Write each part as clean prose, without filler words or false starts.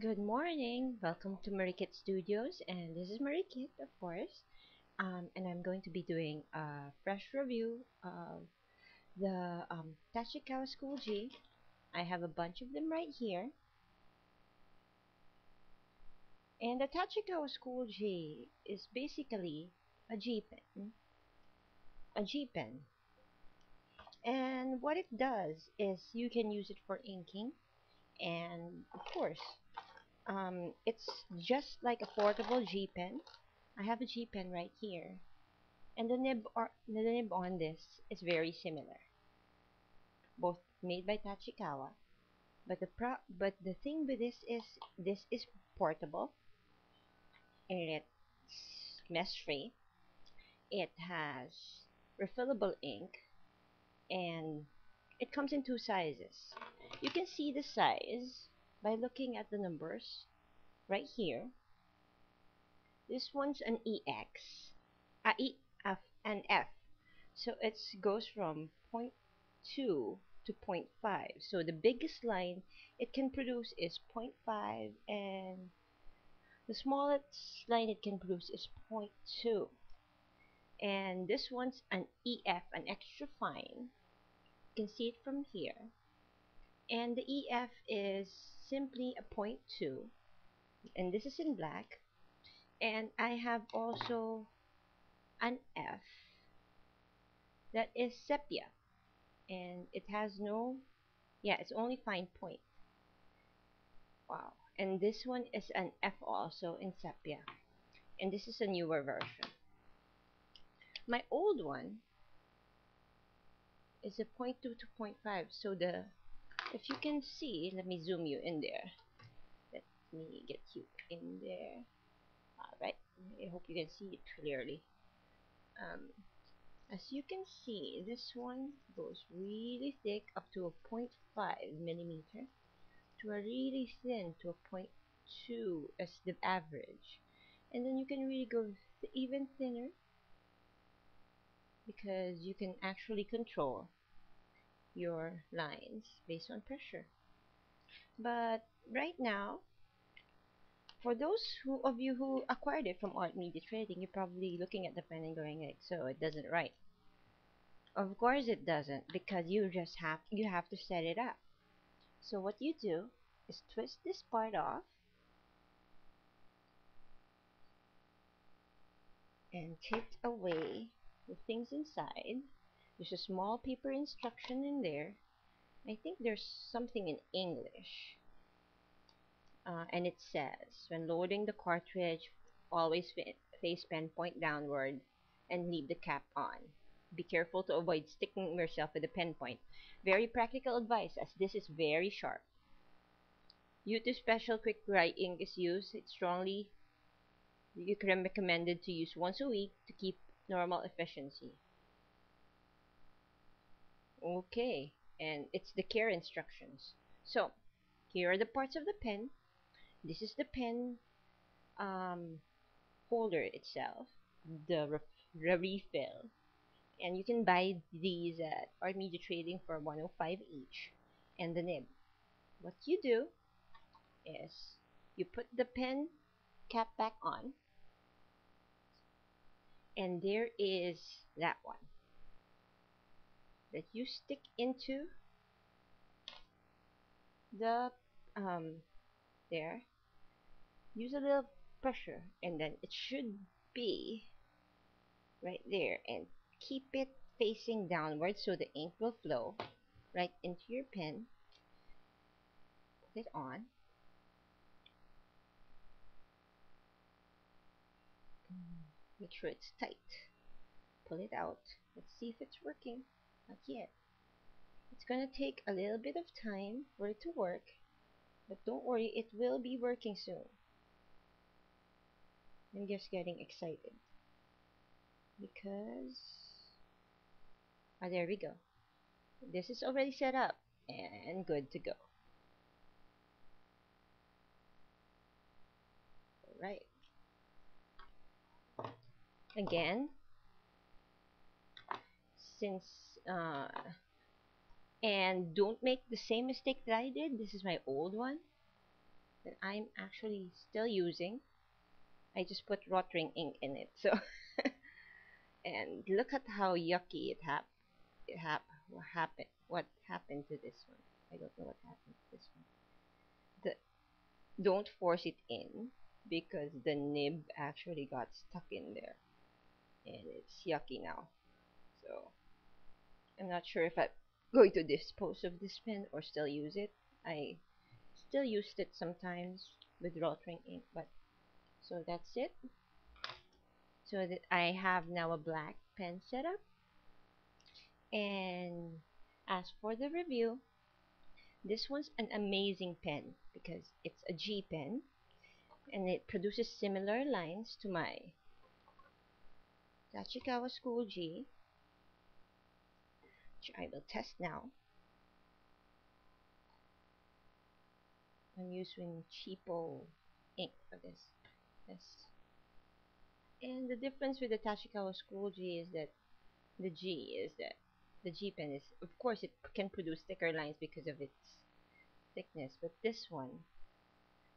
Good morning. Welcome to Marikit Studios, and this is Marikit, of course. And I'm going to be doing a fresh review of the Tachikawa School G. I have a bunch of them right here. And the Tachikawa School G is basically a G pen. A G pen. And what it does is you can use it for inking, and of course, it's just like a portable G pen. I have a G pen right here. And the nib on this is very similar, both made by Tachikawa. But the thing with this is portable and it's mess free. It has refillable ink and it comes in two sizes. You can see the size by looking at the numbers right here. This one's an EX, E F and F. So it goes from point 2 to point 0.5. So the biggest line it can produce is point 0.5 and the smallest line it can produce is point 0.2. And this one's an EF, an extra fine. You can see it from here. And the EF is simply a point 0.2. And this is in black. And I have also an F that is sepia. And it has no, yeah, it's only fine point. Wow. And this one is an F also in sepia. And this is a newer version. My old one is a point 0.2 to point 0.5. So if you can see, let me zoom you in there. Let me get you in there. Alright. I hope you can see it clearly. As you can see, this one goes really thick up to a 0.5 millimeter to a really thin to a point 0.2 as the average. And then you can really go even thinner because you can actually control your lines based on pressure. But right now, for those of you who acquired it from Artmedia Trading, you're probably looking at the pen and going like, so it doesn't write. Of course it doesn't, because you have to set it up. So what you do is twist this part off and take away the things inside. There's a small paper instruction in there. I think there's something in English. And it says, when loading the cartridge, always face pen point downward and leave the cap on. Be careful to avoid sticking yourself with the pen point. Very practical advice as this is very sharp. U2 Special Quick Dry ink is used. It's strongly recommended to use once a week to keep normal efficiency. Okay, and it's the care instructions. So, here are the parts of the pen. This is the pen holder itself, the refill, and you can buy these at Artmedia Trading for 105 each, and the nib. What you do is you put the pen cap back on, and there is that one that you stick into the there. Use a little pressure, and then it should be right there, and keep it facing downward so the ink will flow right into your pen. Put it on. Make sure it's tight. Pull it out. Let's see if it's working. Not yet. It's gonna take a little bit of time for it to work, but don't worry, it will be working soon. I'm just getting excited because there we go. This is already set up and good to go. Right. Again, since and don't make the same mistake that I did. This is my old one. that I'm actually still using. I just put rotring ink in it. So, and look at how yucky what happened. What happened to this one? I don't know what happened to this one. Don't force it in because the nib actually got stuck in there and it's yucky now. So I'm not sure if I'm going to dispose of this pen or still use it. I still used it sometimes with rotring ink, but so that's it. So that I have now a black pen setup. And as for the review, this one's an amazing pen because it's a G pen and it produces similar lines to my Tachikawa School G, which I will test now. I'm using cheapo ink for this. Yes. And the difference with the Tachikawa School G is that the G pen is, of course, it can produce thicker lines because of its thickness, but this one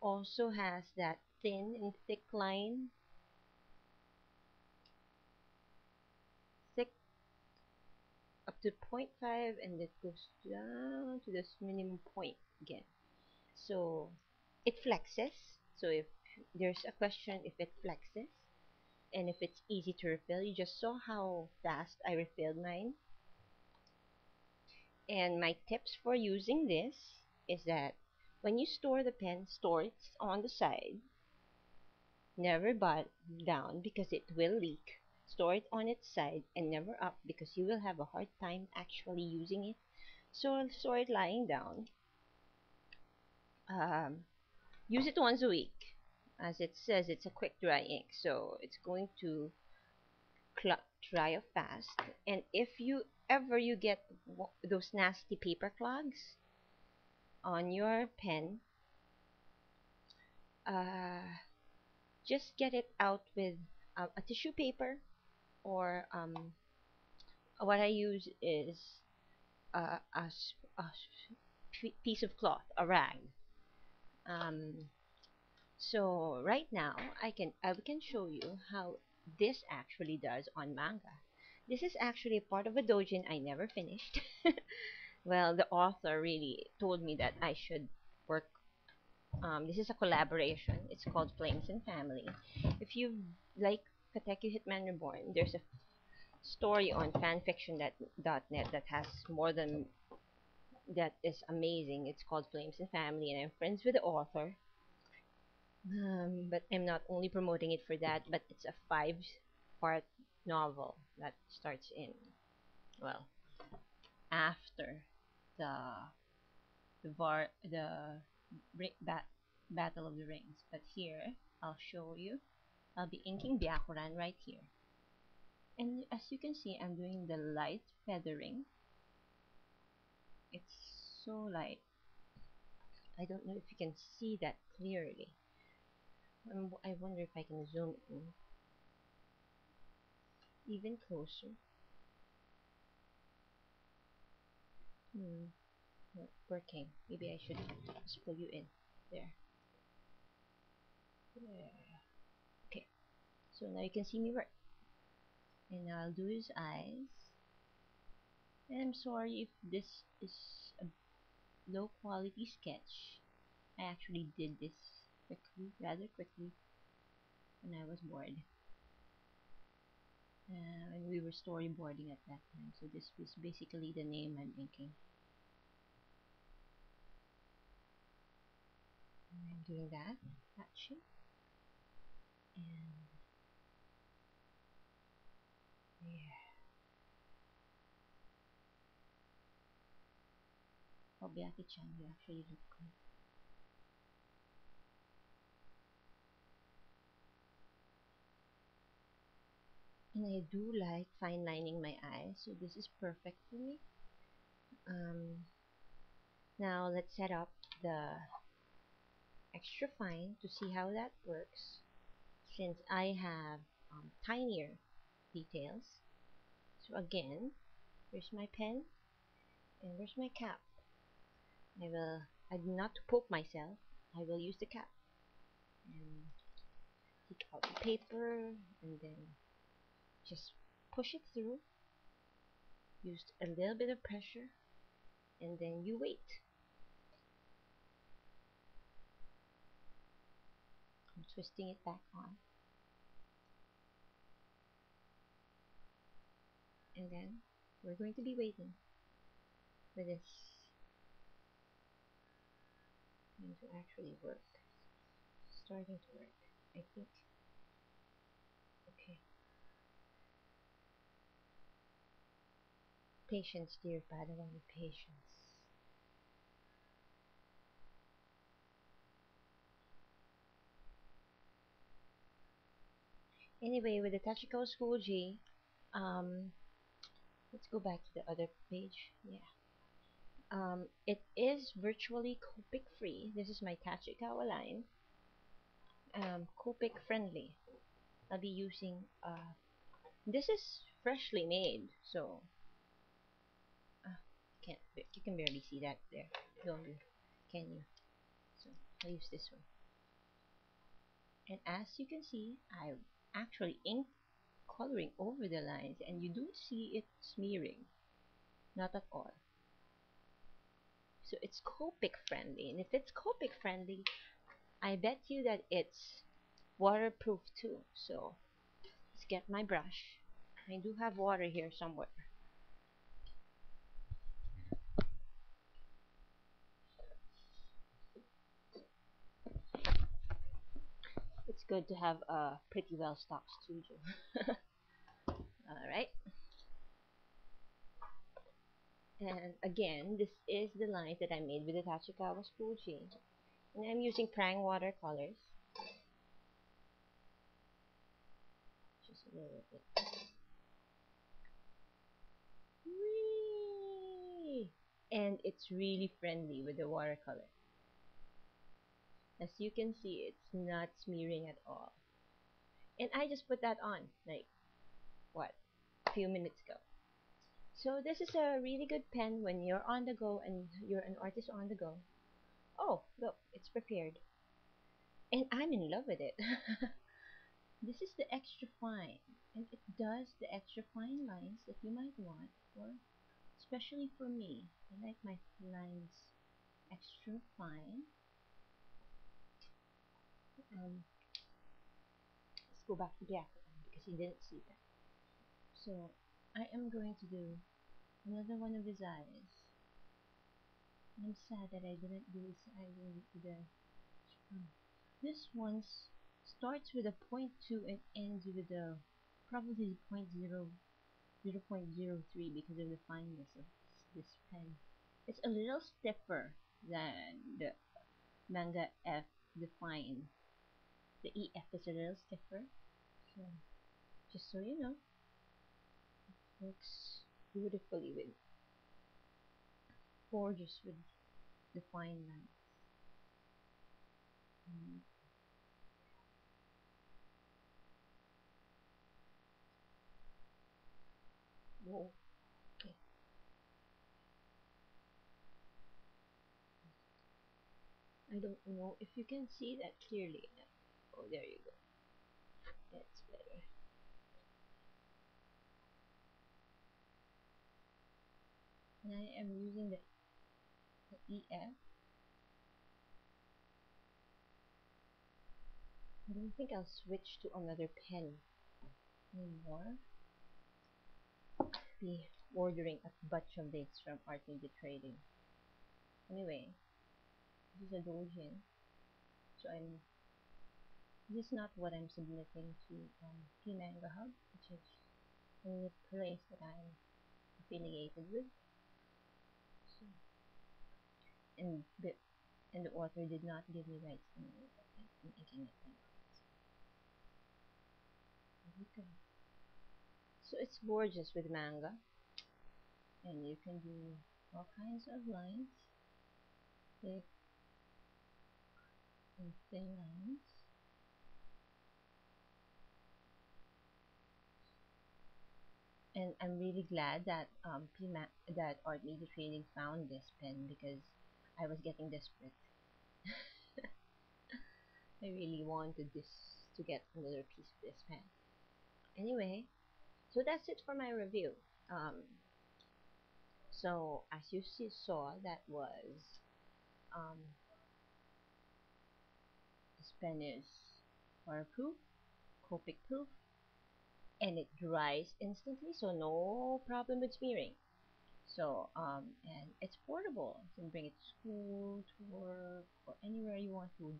also has that thin and thick line, thick up to 0.5, and it goes down to this minimum point again. So it flexes. So if there's a question if it flexes and if it's easy to refill, you just saw how fast I refilled mine. And my tips for using this is that when you store the pen, store it on the side. Never down because it will leak. Store it on its side and never up because you will have a hard time actually using it. So store it lying down. Um, Use it once a week. As it says, it's a quick dry ink, so it's going to dry up fast. And if you get those nasty paper clogs on your pen, uh, just get it out with a tissue paper, or what I use is a piece of cloth, a rag. Um, so right now I can show you how this actually does on manga. This is actually part of a doujin I never finished. Well, the author really told me that I should work. This is a collaboration. It's called Flames and Family. If you like Kateku Hitman Reborn, there's a story on fanfiction.net that has more than that is amazing. It's called Flames and Family, and I'm friends with the author. But I'm not only promoting it for that, but it's a 5-part novel that starts in, well, after the the Battle of the Rings. But here, I'll show you. I'll be inking Byakuran right here. And as you can see, I'm doing the light feathering. It's so light. I don't know if you can see that clearly. I wonder if I can zoom in even closer. Not working. Maybe I should just pull you in. There. There. Okay. So now you can see me work. And now I'll do his eyes. And I'm sorry if this is a low quality sketch. I actually did this rather quickly, when I was bored. And we were storyboarding at that time. So this was basically the name I'm inking. And I'm doing that, hatching. And yeah. Obiaki-chan, you actually look good. And I do like fine lining my eyes, so this is perfect for me. Now let's set up the extra fine to see how that works, since I have tinier details. So again, here's my pen and where's my cap. I do not poke myself. I will use the cap and take out the paper and then just push it through. Use a little bit of pressure and then you wait. I'm twisting it back on. And then we're going to be waiting for this pen to actually work. Starting to work, I think. Okay. Patience, dear Padawan, patience. Anyway, with the Tachikawa School G, um, let's go back to the other page. Yeah. It is virtually Copic free. This is my Tachikawa line. Copic friendly. I'll be using, this is freshly made, so, can't, you can barely see that there. Don't you? Can you? So, I'll use this one. And as you can see, I actually ink coloring over the lines and you don't see it smearing. Not at all. So it's Copic friendly. And if it's Copic friendly, I bet you that it's waterproof too. So let's get my brush. I do have water here somewhere. It's good to have a pretty well stocked studio. Alright. And again, this is the lines that I made with the Tachikawa School G. And I'm using Prang watercolors. Just a little bit. Whee! And it's really friendly with the watercolor. As you can see, it's not smearing at all. And I just put that on, like, what, a few minutes ago. So this is a really good pen when you're on the go and you're an artist on the go. Oh, look, it's prepared. And I'm in love with it. This is the extra fine. And it does the extra fine lines that you might want, or especially for me. I like my lines extra fine. Let's go back to the aquaman because you didn't see that. So I am going to do another one of his eyes. I'm sad that I didn't do his eye with the this one starts with a 0.2 and ends with a probably 0.03 because of the fineness of this pen. It's a little stiffer than the manga F, the fine. The EF is a little stiffer. So just so you know, it works beautifully with gorgeous with the fine lines. Whoa. Okay. I don't know if you can see that clearly enough. Oh, there you go. That's better. And I am using the EF. I don't think I'll switch to another pen anymore. Be ordering a bunch of dates from Artmedia Trading. Anyway, this is a doujin. So this is not what I'm submitting to P-Manga Hub, which is the place that I'm affiliated with. So, and the author did not give me rights to making it anyways. There we go. So it's gorgeous with manga, and you can do all kinds of lines, thick and thin lines. And I'm really glad that that Artmedia Trading found this pen because I was getting desperate. I really wanted this to get another piece of this pen. Anyway, so that's it for my review. So as you saw, that was um, this pen is waterproof, Copic proof, and it dries instantly, so no problem with smearing. So and it's portable. You can bring it to school, to work, or anywhere you want to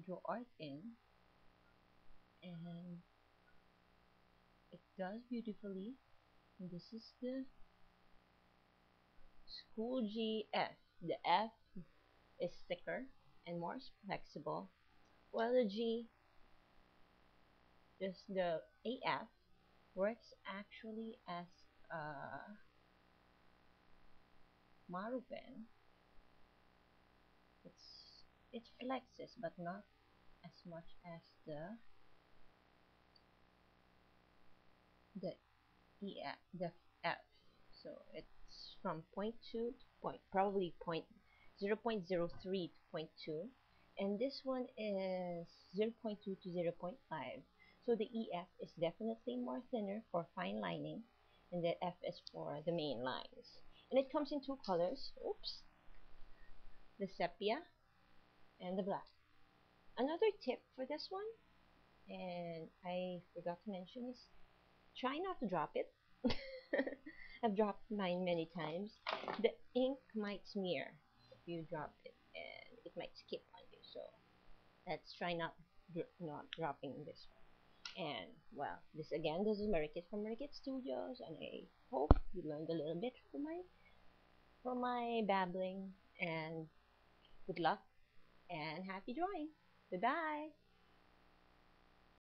draw art in, and it does beautifully. And this is the School GF. The F is thicker and more flexible, while the G, is the AF, works actually as a Maru pen. It's it flexes, but not as much as the EF, the F. So it's from point 0.2 to probably 0.03 to point 0.2, and this one is 0.2 to 0.5. So the EF is definitely more thinner for fine lining, and the F is for the main lines. And it comes in two colors. Oops, the sepia and the black. Another tip for this one, and I forgot to mention, is try not to drop it. I've dropped mine many times. The ink might smear if you drop it, and it might skip on you. So let's try not dropping this one. And well, this is Marikit from Marikit Studios, and I hope you learned a little bit from my babbling. And good luck and happy drawing. Goodbye.